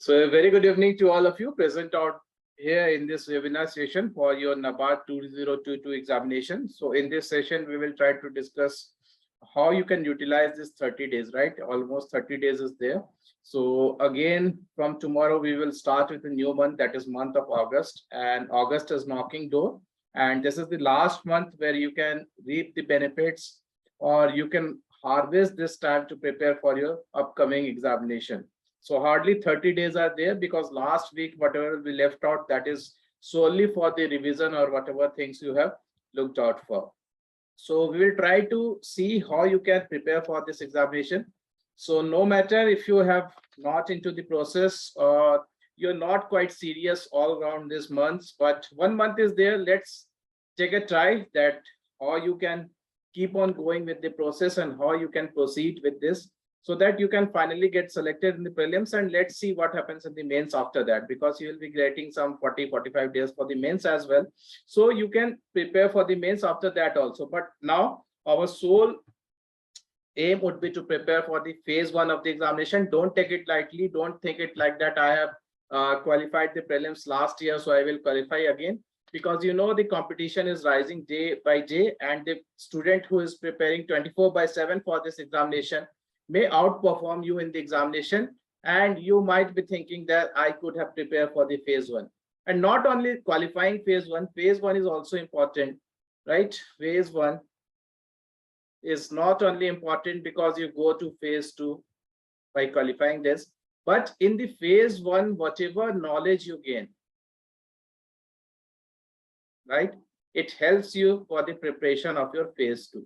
So a very good evening to all of you present out here in this webinar session for your NABARD 2022 examination. So in this session, we will try to discuss how you can utilize this 30 days, right? Almost 30 days is there. So again, from tomorrow, we will start with a new month, that is month of August, and August is knocking door. And this is the last month where you can reap the benefits or you can harvest this time to prepare for your upcoming examination. So hardly 30 days are there because last week, whatever we left out, that is solely for the revision or whatever things you have looked out for. So we will try to see how you can prepare for this examination. So no matter if you have not into the process or you're not quite serious all around this month, but 1 month is there, let's take a try that how you can keep on going with the process and how you can proceed with this, so that you can finally get selected in the prelims. And let's see what happens in the mains after that, because you will be getting some 40-45 days for the mains as well. So you can prepare for the mains after that also. But now our sole aim would be to prepare for the phase 1 of the examination. Don't take it lightly. Don't think it like that I have qualified the prelims last year, so I will qualify again. Because you know the competition is rising day by day, and the student who is preparing 24/7 for this examination may outperform you in the examination, and you might be thinking that I could have prepared for the phase 1. And not only qualifying phase 1 is also important, right? Phase 1 is not only important because you go to phase 2 by qualifying this, but in the phase 1, whatever knowledge you gain, right, it helps you for the preparation of your phase 2.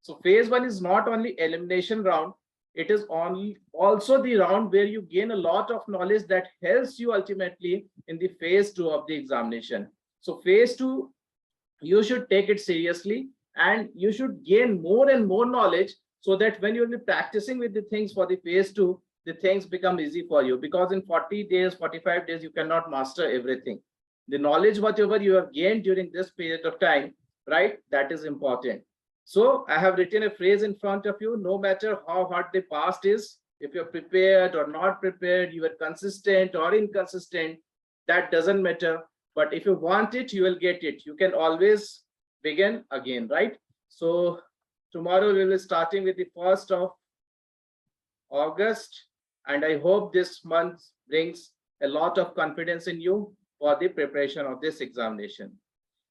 So phase 1 is not only elimination round, it is also the round where you gain a lot of knowledge that helps you ultimately in the phase 2 of the examination. So phase 2, you should take it seriously and you should gain more and more knowledge, so that when you'll be practicing with the things for the phase 2, the things become easy for you. Because in 40 days, 45 days, you cannot master everything. The knowledge, whatever you have gained during this period of time, right, that is important. So I have written a phrase in front of you: no matter how hard the past is, if you're prepared or not prepared, you are consistent or inconsistent, that doesn't matter. But if you want it, you will get it. You can always begin again, right? So tomorrow we will be starting with the 1st of August. And I hope this month brings a lot of confidence in you for the preparation of this examination.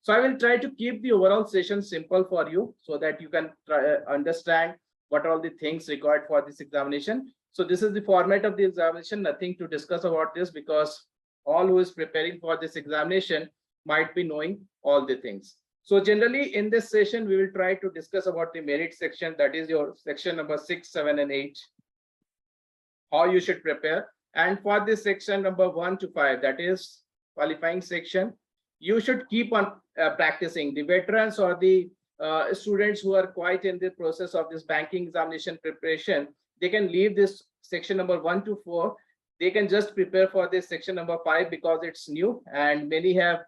So I will try to keep the overall session simple for you, so that you can understand what are all the things required for this examination. So this is the format of the examination. Nothing to discuss about this, because all who is preparing for this examination might be knowing all the things. So generally in this session, we will try to discuss about the merit section, that is your section number 6, 7, and 8, how you should prepare. And for this section number 1 to 5, that is qualifying section, you should keep on practicing. The veterans or the students who are quite in the process of this banking examination preparation, they can leave this section number 1 to 4. They can just prepare for this section number 5 because it's new, and many have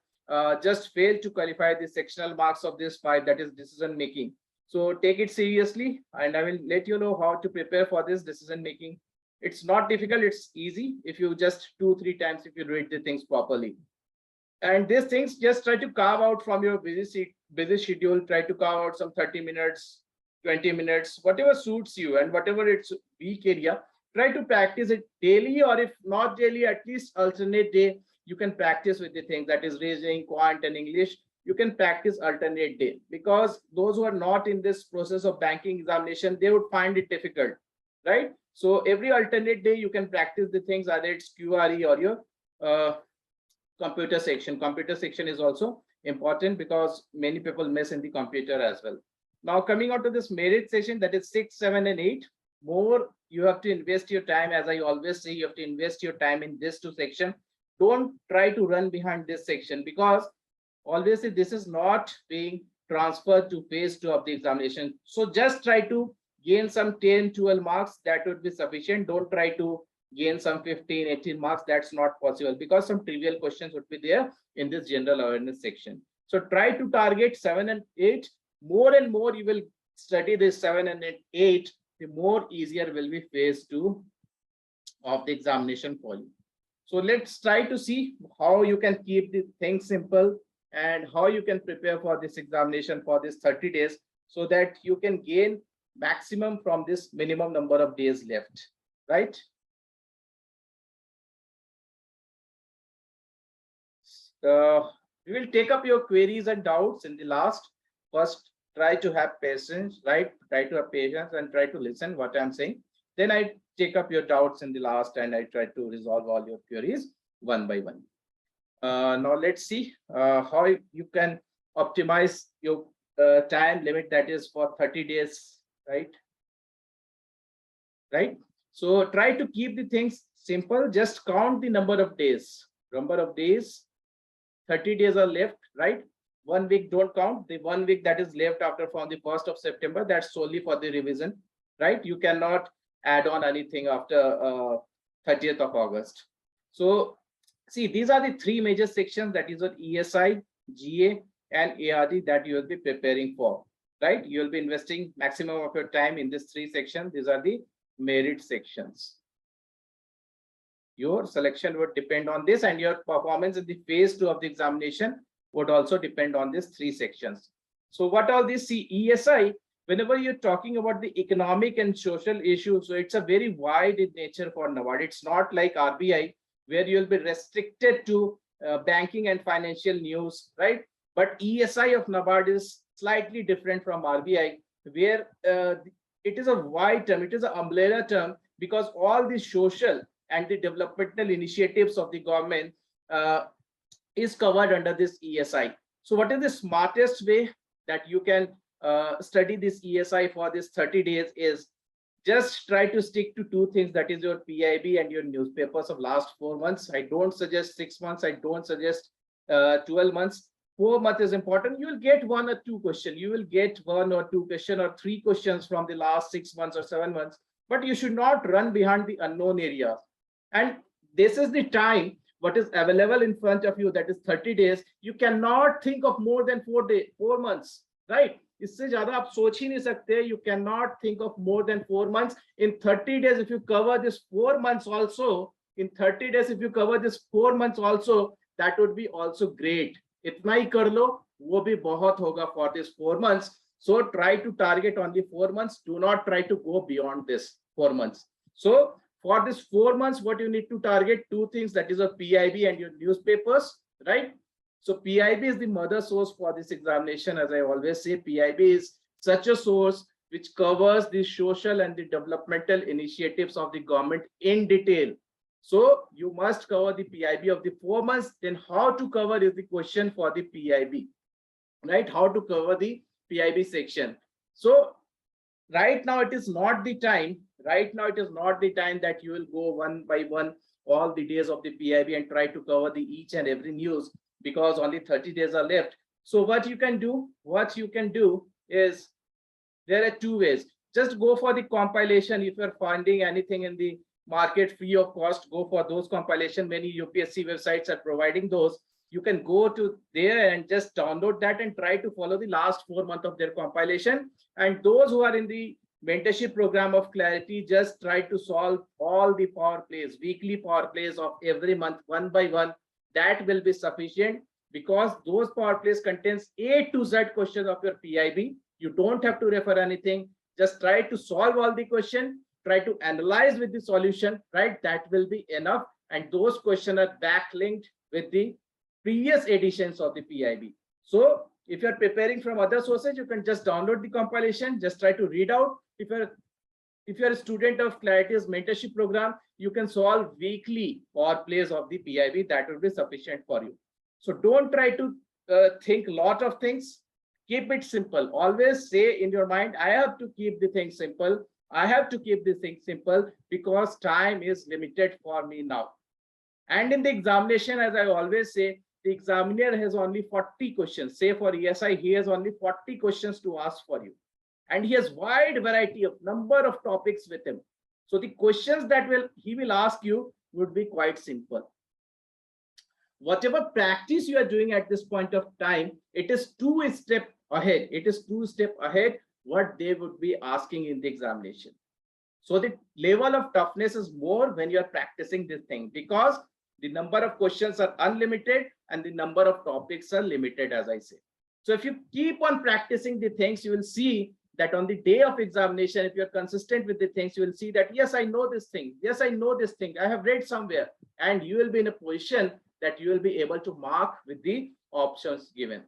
just failed to qualify the sectional marks of this 5, that is decision making. So take it seriously, and I will let you know how to prepare for this decision making. It's not difficult, it's easy if you just 2-3 times if you read the things properly. And these things, just try to carve out from your busy schedule. Try to carve out some 30 minutes, 20 minutes, whatever suits you, and whatever it's weak area, try to practice it daily, or if not daily, at least alternate day. You can practice with the things, that is reasoning, quant, and English. You can practice alternate day, because those who are not in this process of banking examination, they would find it difficult, right? So every alternate day you can practice the things, either it's QRE or your computer section. Computer section is also important because many people miss in the computer as well. Now coming on to this merit section, that is 6, 7, and 8. More you have to invest your time. As I always say, you have to invest your time in this 2 section. Don't try to run behind this section, because obviously this is not being transferred to phase 2 of the examination. So just try to gain some 10-12 marks, that would be sufficient. Don't try to gain some 15-18 marks. That's not possible, because some trivial questions would be there in this general awareness section. So try to target 7 and 8. More and more you will study this 7 and 8, the more easier will be phase 2 of the examination for you. So let's try to see how you can keep the things simple and how you can prepare for this examination for this 30 days so that you can gain maximum from this minimum number of days left, right? We will take up your queries and doubts in the last. First, try to have patience, right? Try to have patience and try to listen what I'm saying. Then I take up your doubts in the last and I try to resolve all your queries one by one. Now let's see how you can optimize your time limit, that is for 30 days, right? Right. So try to keep the things simple. Just count the number of days. 30 days are left, right? 1 week don't count. The 1 week that is left after from the 1st of September, that's solely for the revision, right? You cannot add on anything after 30th of August. So see, these are the three major sections, that is what ESI, GA and ARD that you will be preparing for, right? You will be investing maximum of your time in these three sections. These are the merit sections. Your selection would depend on this, and your performance in the phase 2 of the examination would also depend on these three sections. So what all this? See, ESI, whenever you're talking about the economic and social issues, so it's a very wide in nature for NABARD. It's not like RBI where you'll be restricted to banking and financial news, right? But ESI of NABARD is slightly different from RBI, where it is a wide term, it is an umbrella term, because all the social and the developmental initiatives of the government is covered under this ESI. So what is the smartest way that you can study this ESI for this 30 days is just try to stick to two things, that is your PIB and your newspapers of last 4 months. I don't suggest 6 months. I don't suggest 12 months. 4 months is important. You will get 1 or 2 questions. You will get 1 or 2 questions or 3 questions from the last 6 months or 7 months, but you should not run behind the unknown areas. And this is the time what is available in front of you, that is 30 days. You cannot think of more than 4 months, right? इससे ज़्यादा आप सोच ही नहीं सकते. You cannot think of more than 4 months. In 30 days, if you cover this 4 months also, in 30 days, if you cover this 4 months also, that would be also great. इतना ही कर लो, वो भी बहुत होगा for this 4 months. So try to target only 4 months. Do not try to go beyond this 4 months. So for this 4 months, what you need to target, 2 things, that is a PIB and your newspapers, right? So PIB is the mother source for this examination. As I always say, PIB is such a source which covers the social and the developmental initiatives of the government in detail. So you must cover the PIB of the 4 months. Then how to cover is the question for the PIB, right? How to cover the PIB section. So right now it is not the time. Right now it is not the time that you will go one by one all the days of the PIB and try to cover the each and every news, because only 30 days are left. So what you can do is, there are 2 ways. Just go for the compilation. If you're finding anything in the market free of cost, go for those compilation. Many UPSC websites are providing those. You can go to there and just download that and try to follow the last 4 months of their compilation. And those who are in the mentorship program of Clarity, just try to solve all the power plays, weekly power plays of every month, one by one. That will be sufficient, because those power plays contains A to Z questions of your PIB. You don't have to refer anything. Just try to solve all the question, try to analyze with the solution, right? That will be enough. And those questions are backlinked with the previous editions of the PIB. So if you're preparing from other sources, you can just download the compilation, just try to read out. If you're a student of Clarity's mentorship program, you can solve weekly power plays of the PIB. That will be sufficient for you. So don't try to think a lot of things. Keep it simple. Always say in your mind, I have to keep the thing simple. I have to keep the thing simple because time is limited for me now. And in the examination, as I always say, the examiner has only 40 questions. Say for ESI, he has only 40 questions to ask for you. And he has wide variety of number of topics with him. So the questions that he will ask you would be quite simple. Whatever practice you are doing at this point of time, it is 2 steps ahead. It is 2 steps ahead what they would be asking in the examination. So the level of toughness is more when you are practicing this thing, because The number of questions are unlimited and the number of topics are limited, as I say. So if you keep on practicing the things, you will see that on the day of examination, if you're consistent with the things, you will see that, yes, I know this thing. Yes, I know this thing. I have read somewhere. And you will be in a position that you will be able to mark with the options given.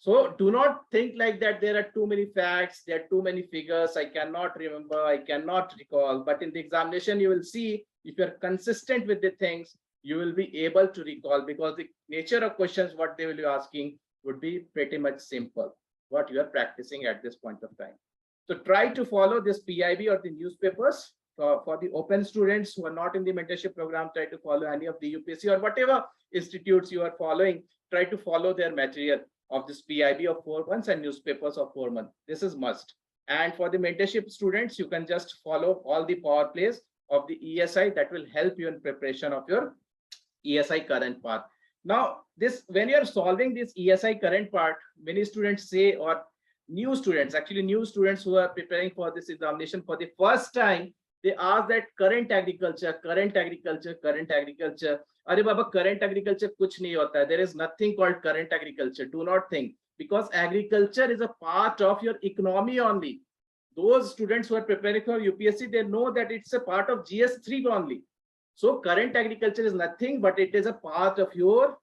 So do not think like that there are too many facts, there are too many figures, I cannot remember, I cannot recall. But in the examination, you will see if you're consistent with the things, you will be able to recall, because the nature of questions, what they will be asking would be pretty much simple, what you are practicing at this point of time. So try to follow this PIB or the newspapers. For the open students who are not in the mentorship program, try to follow any of the UPSC or whatever institutes you are following, try to follow their material of this PIB of 4 months and newspapers of 4 months. This is must. And for the mentorship students, you can just follow all the power plays of the ESI that will help you in preparation of your ESI current part. Now, this, when you are solving this ESI current part, many students say, or new students, actually new students who are preparing for this examination for the first time, they ask that current agriculture, current agriculture, current agriculture. Arey Baba, current agriculture kuch nahi hota hai. There is nothing called current agriculture. Do not think, because agriculture is a part of your economy only. Those students who are preparing for UPSC, they know that it's a part of GS3 only. So current agriculture is nothing, but it is a part of your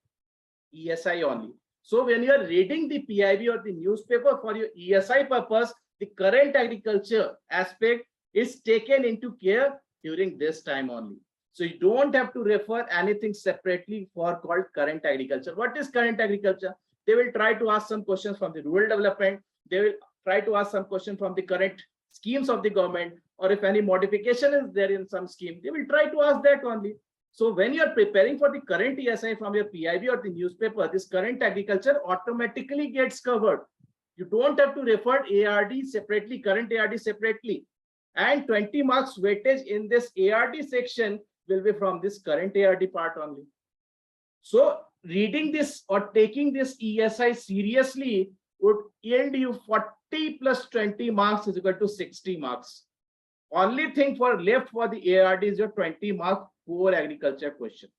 ESI only. So when you are reading the PIB or the newspaper for your ESI purpose, the current agriculture aspect is taken into care during this time only. So you don't have to refer anything separately for called current agriculture. What is current agriculture? They will try to ask some questions from the rural development. They will try to ask some questions from the current schemes of the government, or if any modification is there in some scheme, they will try to ask that only. So when you are preparing for the current ESI from your PIB or the newspaper, this current agriculture automatically gets covered. You don't have to refer ARD separately, current ARD separately. And 20 marks weightage in this ARD section will be from this current ARD part only. So reading this or taking this ESI seriously would yield you 40 plus 20 marks is equal to 60 marks. Only thing for left for the ARD is your 20 mark core agriculture question.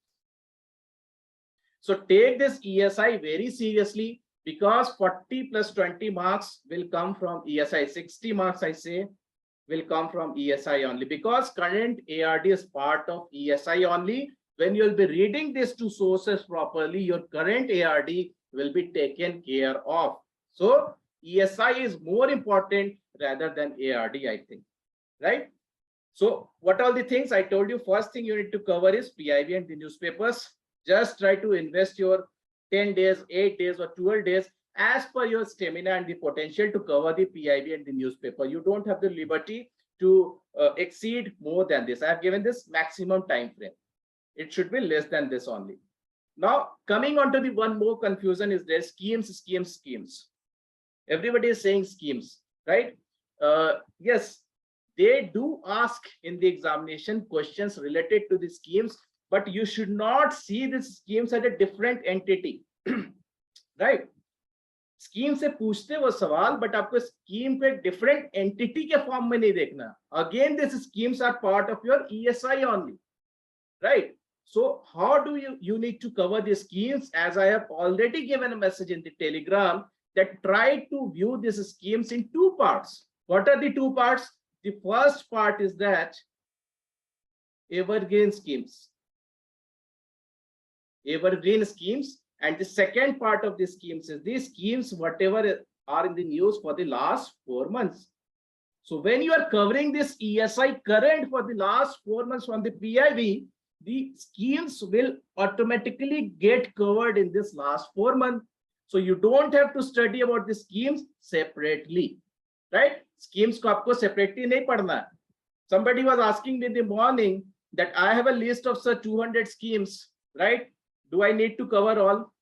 So take this ESI very seriously, because 40 plus 20 marks will come from ESI. 60 marks, I say, will come from ESI only, because current ARD is part of ESI only. When you will be reading these two sources properly, your current ARD will be taken care of. So ESI is more important rather than ARD, I think, right? So what are the things I told you? First thing you need to cover is PIB and the newspapers. Just try to invest your 10 days, 8 days or 12 days as per your stamina and the potential to cover the PIB and the newspaper. You don't have the liberty to exceed more than this. I have given this maximum time frame. It should be less than this only. Now, coming on to the one more confusion is there, schemes. Everybody is saying schemes, right? Yes, they do ask in the examination questions related to the schemes, but you should not see these schemes as a different entity, right? Scheme से पूछते वो सवाल, but आपको scheme को एक different entity के form में नहीं देखना. Again this schemes are part of your ESI only, right? So how do you need to cover the schemes? As I have already given a message in the Telegram that try to view these schemes in two parts. What are the two parts? The first part is that evergreen schemes. Evergreen schemes. And the second part of the schemes is these schemes, whatever are in the news for the last 4 months. So when you are covering this ESI current for the last 4 months from the PIB, the schemes will automatically get covered in this last 4 months. So you don't have to study about the schemes separately, right? Schemes ko aapko separately nahi padhna. Somebody was asking me in the morning that I have a list of 200 schemes, right? Do I need to cover all?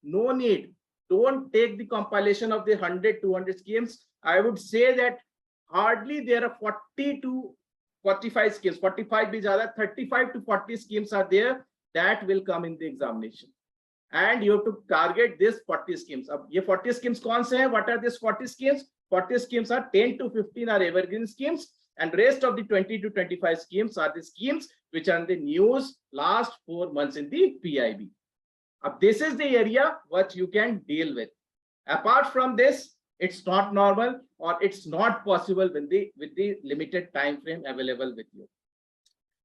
No need. Don't take the compilation of the 100, 200 schemes. I would say that hardly there are 40 to 45 schemes. 45 bhi zyada, 35 to 40 schemes are there that will come in the examination. And you have to target this 40 schemes. Ab ye 40 schemes kaun se hai? What are these 40 schemes? 40 schemes are 10 to 15 are evergreen schemes, and rest of the 20 to 25 schemes are the schemes which are in the news last 4 months in the PIB. This is the area what you can deal with. Apart from this, it's not normal or it's not possible with the limited time frame available with you.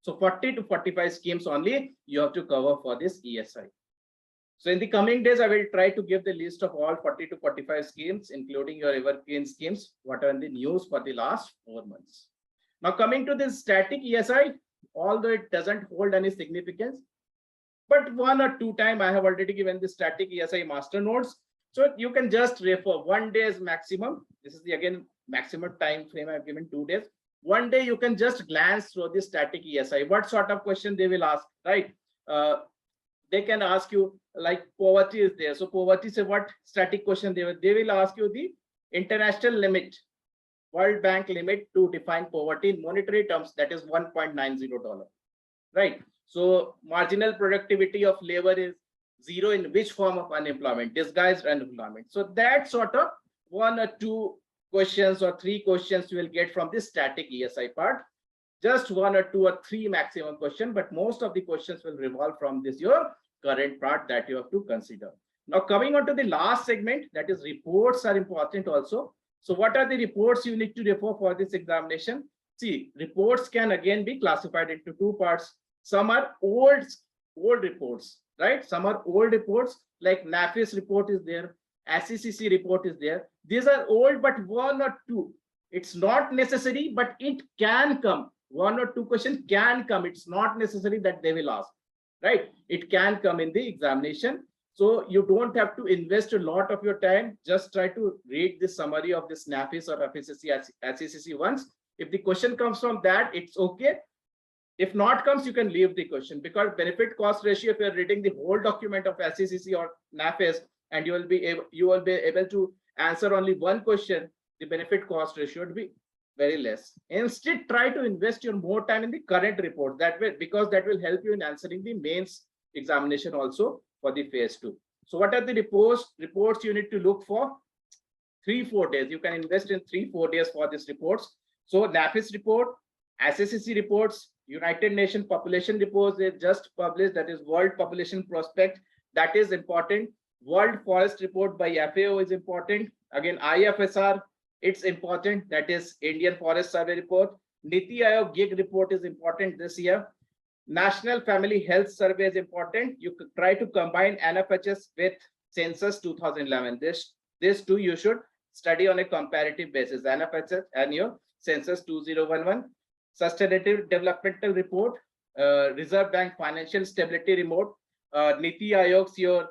So 40 to 45 schemes only you have to cover for this ESI. So in the coming days, I will try to give the list of all 40 to 45 schemes, including your evergreen schemes, what are in the news for the last 4 months. Now coming to this static ESI, although it doesn't hold any significance, but 1 or 2 times I have already given the static ESI master notes. So you can just refer 1 day's maximum. This is the again maximum time frame I have given 2 days. 1 day you can just glance through the static ESI. What sort of question they will ask, right? They can ask you like poverty is there. So poverty say what static question they will ask you the international limit, World Bank limit to define poverty in monetary terms, that is $1.90, right? So marginal productivity of labor is 0 in which form of unemployment? Disguised unemployment. So that sort of 1 or 2 questions or 3 questions you will get from this static ESI part. Just 1 or 2 or 3 maximum question, but most of the questions will revolve from this your current part that you have to consider. Now coming on to the last segment, that is reports are important also. So what are the reports you need to refer for this examination? See, reports can again be classified into 2 parts. Some are old reports, right? Some are old reports like NAFIS report is there, SECC report is there. These are old, but 1 or 2. It's not necessary, but it can come. 1 or 2 questions can come. It's not necessary that they will ask, right? It can come in the examination. So you don't have to invest a lot of your time. Just try to read the summary of this NAFIS or FSSC, SECC once. If the question comes from that, it's okay. If not comes, you can leave the question, because benefit cost ratio, if you're reading the whole document of SECC or NAFIS and you will be able to answer only 1 question, the benefit cost ratio would be very less. Instead, try to invest your more time in the current report, that way, because that will help you in answering the mains examination also for the phase 2. So what are the reports you need to look for? 3-4 days. You can invest in 3-4 days for these reports. So NAFIS report, SSCC reports, United Nations population reports they just published, that is World Population Prospect, that is important. World Forest report by FAO is important. Again, IFSR, it's important, that is Indian Forest Survey report. Niti Aayog GIG report is important this year. National Family Health Survey is important. You could try to combine NFHS with Census 2011. This too you should study on a comparative basis, NFHS and your Census 2011. Sustainable Developmental Report, Reserve Bank Financial Stability Report, Niti Aayog's your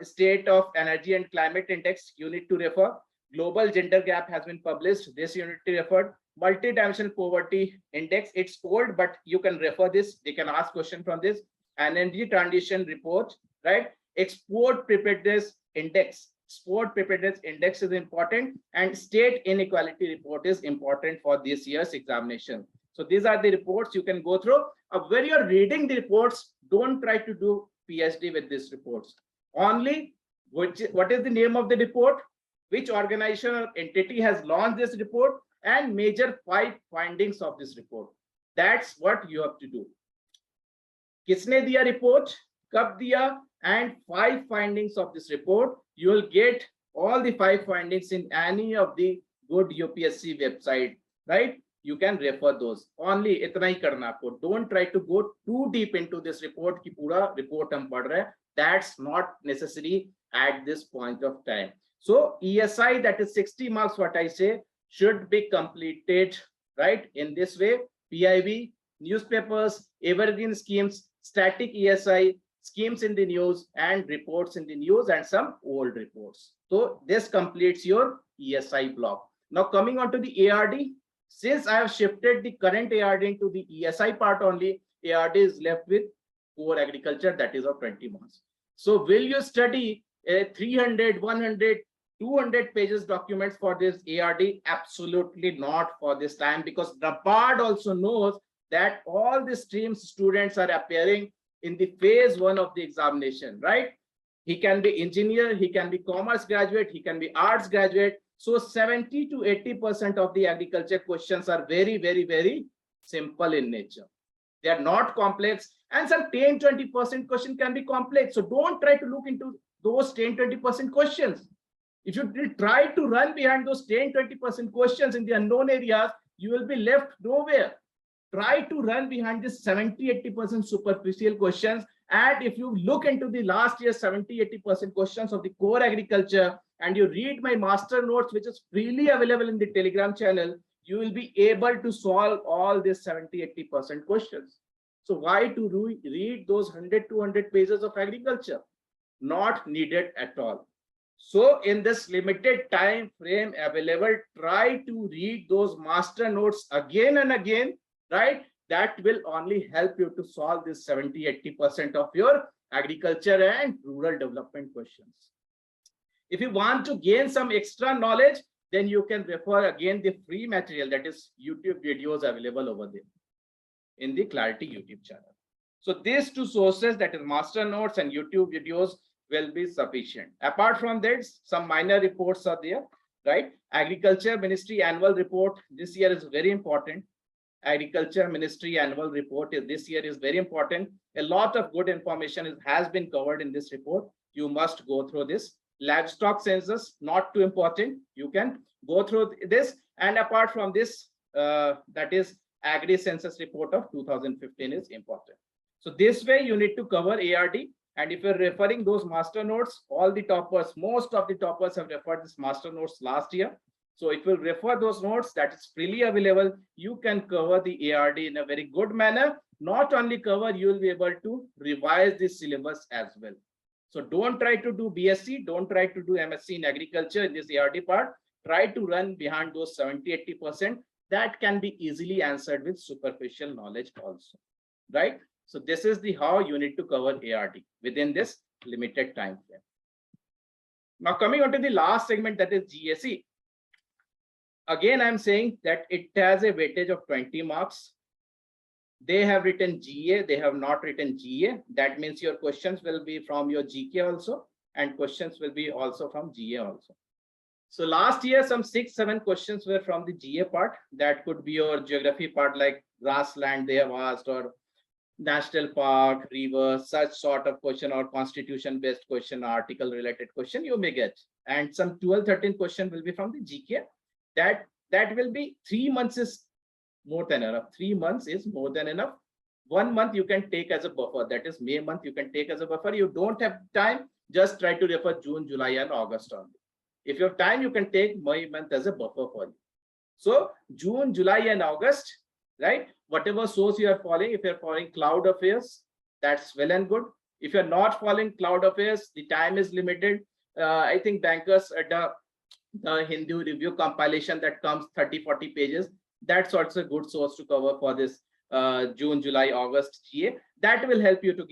State of Energy and Climate Index, you need to refer. Global Gender Gap has been published, this you need to refer. Multidimensional Poverty Index, it's old, but you can refer this. They can ask question from this. Energy Transition Report, right? Export Preparedness Index. Export Preparedness Index is important, and State Inequality Report is important for this year's examination. So these are the reports you can go through. When you're reading the reports, don't try to do PhD with these reports. Only what is the name of the report, which organization or entity has launched this report, and major 5 findings of this report. That's what you have to do. Kisne diya report, kab diya, and 5 findings of this report. You will get all the 5 findings in any of the good UPSC website, right? You can refer those. Only itna hi karna aapko. Don't try to go too deep into this report ki pura report hum padh rahe. That's not necessary at this point of time. So ESI, that is 60 marks, what I say, should be completed, right? In this way, PIB, newspapers, evergreen schemes, static ESI, schemes in the news, and reports in the news, and some old reports. So this completes your ESI block. Now coming on to the ARD, since I have shifted the current ARD into the ESI part only, ARD is left with core agriculture, that is of 20 marks. So will you study a 300, 100, 200 pages documents for this ARD? Absolutely not for this time, because NABARD also knows that all the streams students are appearing in the phase 1 of the examination, right? He can be engineer, he can be commerce graduate, he can be arts graduate. So 70 to 80% of the agriculture questions are very, very, very simple in nature. They are not complex, and some 10-20% question can be complex. So don't try to look into those 10-20% questions. If you try to run behind those 10-20% questions in the unknown areas, you will be left nowhere. Try to run behind this 70-80% superficial questions. And if you look into the last year's 70-80% questions of the core agriculture, and you read my master notes, which is freely available in the Telegram channel, you will be able to solve all these 70-80% questions. So why to read those 100-200 pages of agriculture? Not needed at all. So in this limited time frame available, try to read those master notes again and again, right? That will only help you to solve this 70-80% of your agriculture and rural development questions. If you want to gain some extra knowledge, then you can refer again the free material, that is YouTube videos available over there in the Clarity YouTube channel. So these two sources, that is master notes and YouTube videos, will be sufficient. Apart from that, some minor reports are there, right? Agriculture Ministry annual report this year is very important. Agriculture Ministry annual report this year is very important. A lot of good information has been covered in this report. You must go through this. Livestock census, not too important. You can go through this. And apart from this, that is Agri Census report of 2015 is important. So this way you need to cover ARD. And if you're referring those master notes, all the toppers, most of the toppers have referred this master notes last year. So if you refer those notes, that is freely available, you can cover the ARD in a very good manner. Not only cover, you will be able to revise the syllabus as well. So don't try to do BSc, don't try to do MSc in agriculture in this ARD part. Try to run behind those 70-80%. That can be easily answered with superficial knowledge also, right? So this is the how you need to cover ARD within this limited time frame. Now coming on to the last segment, that is GSE. Again, I'm saying that it has a weightage of 20 marks. They have written GA, they have not written GA. That means your questions will be from your GK also, and questions will be also from GA also. So last year, some 6-7 questions were from the GA part. That could be your geography part, like grassland they have asked, or national park, river, such sort of question, or constitution based question, article related question you may get. And some 12-13 question will be from the GK. That will be 3 months is more than enough. 3 months is more than enough. 1 month you can take as a buffer, that is May month you can take as a buffer. You don't have time, just try to refer June, July and August only. If you have time, you can take May month as a buffer for you. So June, July and August, right? Whatever source you are following, if you're following cloud affairs, that's well and good. If you're not following cloud affairs, the time is limited. I think bankers at the Hindu review compilation that comes 30-40 pages, that's also a good source to cover for this June, July, August GA. That will help you to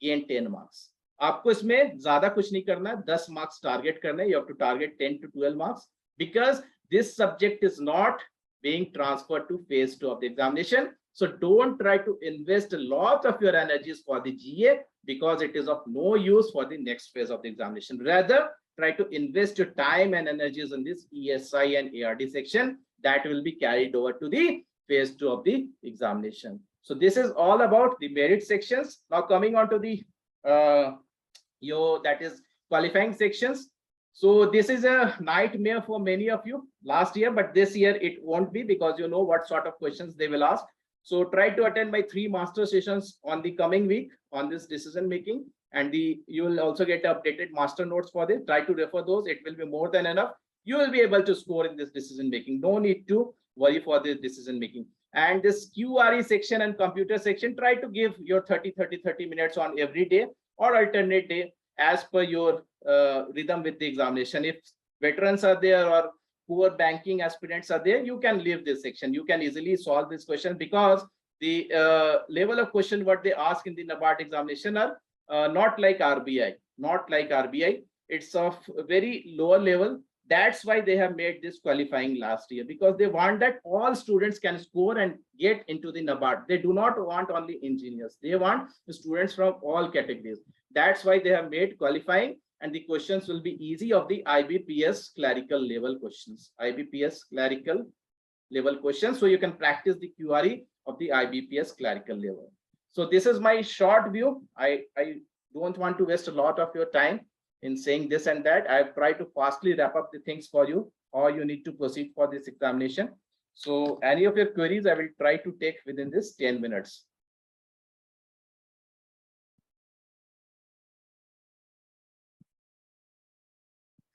gain 10 marks. आपको इसमें ज्यादा कुछ नहीं करना, 10 marks target करना है. You have to target 10 to 12 marks because this subject is not being transferred to phase 2 of the examination. So don't try to invest a lot of your energies for the GA because it is of no use for the next phase of the examination. Rather, try to invest your time and energies in this ESI and ARD section that will be carried over to the phase 2 of the examination. So this is all about the merit sections. Now coming on to the that is qualifying sections. So this is a nightmare for many of you last year, but this year it won't be because you know what sort of questions they will ask. So try to attend my 3 master sessions on the coming week on this decision making, and you will also get updated master notes for this. Try to refer those. It will be more than enough. You will be able to score in this decision making. No need to worry for this decision making. And this QRE section and computer section, try to give your 30 minutes on every day or alternate day as per your rhythm with the examination. If veterans are there or poor banking aspirants are there, you can leave this section. You can easily solve this question because the level of question what they ask in the NABARD examination are not like RBI. It's of very lower level. That's why they have made this qualifying last year, because they want that all students can score and get into the NABARD. They do not want only engineers. They want the students from all categories. That's why they have made qualifying. and the questions will be easy of the IBPS clerical level questions. IBPS clerical level questions. So you can practice the QRE of the IBPS clerical level. So this is my short view. I don't want to waste a lot of your time in saying this and that. I've tried to fastly wrap up the things for you, or you need to proceed for this examination. So any of your queries, I will try to take within this 10 minutes.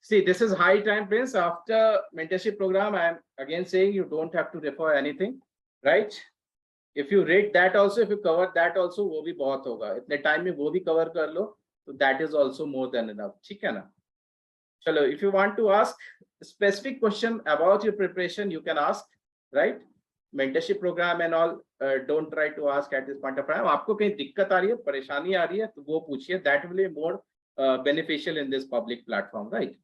See, this is high time, Prince. After mentorship program, I am again saying you don't have to refer anything, right? If you read that also, if you cover that also, वो भी बहुत होगा. इतने time में वो भी cover कर लो, so that is also more than enough. ठीक है ना? चलो, if you want to ask specific question about your preparation, you can ask, right? Mentorship program and all, don't try to ask at this point of time. आपको कहीं दिक्कत आ रही है, परेशानी आ रही है, तो वो पूछिए. That will be more beneficial in this public platform, right?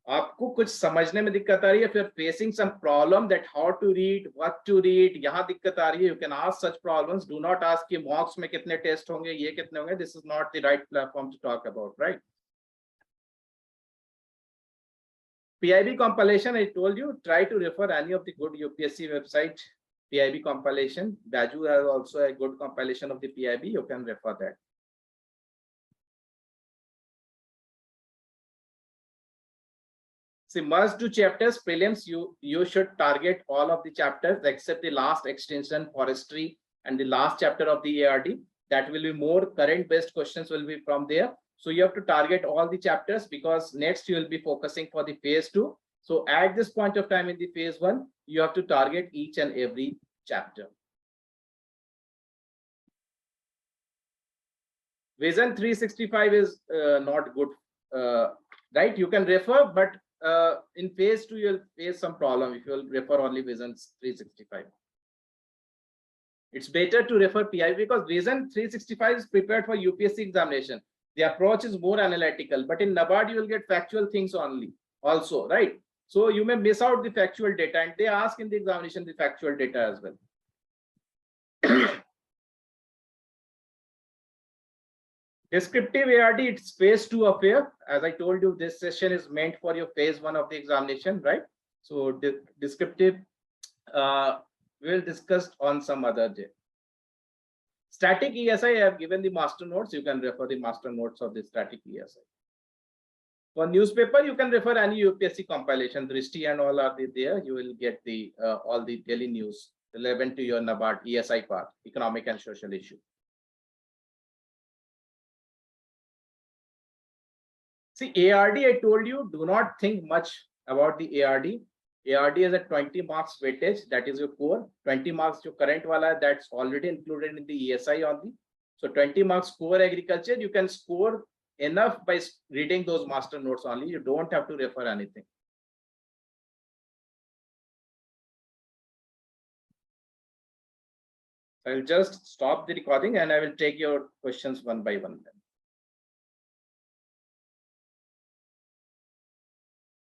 आपको कुछ समझने में दिक्कत आ रही है, फिर facing some problem that how to read, what to read, यहाँ दिक्कत आ रही है, you can ask such problems. Do not ask कि मॉक्स में कितने टेस्ट होंगे, ये कितने होंगे. This is not the right platform to talk about, right? PIB compilation, I told you, try to refer any of the good UPSC website. PIB compilation, Baju has also a good compilation of the PIB, you can refer that. See, must do chapters prelims. You should target all of the chapters except the last extension forestry and the last chapter of the ARD. That will be more current based questions will be from there. So you have to target all the chapters because next you will be focusing for the phase 2. So at this point of time in the phase 1, you have to target each and every chapter. Vision 365 is not good, right? You can refer, but in phase 2 you'll face some problem if you'll refer only Vision 365. It's better to refer PIB because Vision 365 is prepared for UPSC examination. The approach is more analytical, but in NABARD you will get factual things only also, right? So you may miss out the factual data, and they ask in the examination the factual data as well. Descriptive ARD, it's phase 2 affair. As I told you, this session is meant for your phase 1 of the examination, right? So descriptive, we'll discuss on some other day. Static ESI, I have given the master notes. You can refer the master notes of the static ESI. For newspaper, you can refer any UPSC compilation. Drishti and all are there. You will get the all the daily news relevant to your NABARD ESI part, economic and social issue. See, ARD, I told you, do not think much about the ARD. ARD is a 20 marks weightage, that is your core. 20 marks your current wala, that's already included in the ESI only. So 20 marks core agriculture, you can score enough by reading those master notes only. You don't have to refer anything. I will just stop the recording and I will take your questions one by one.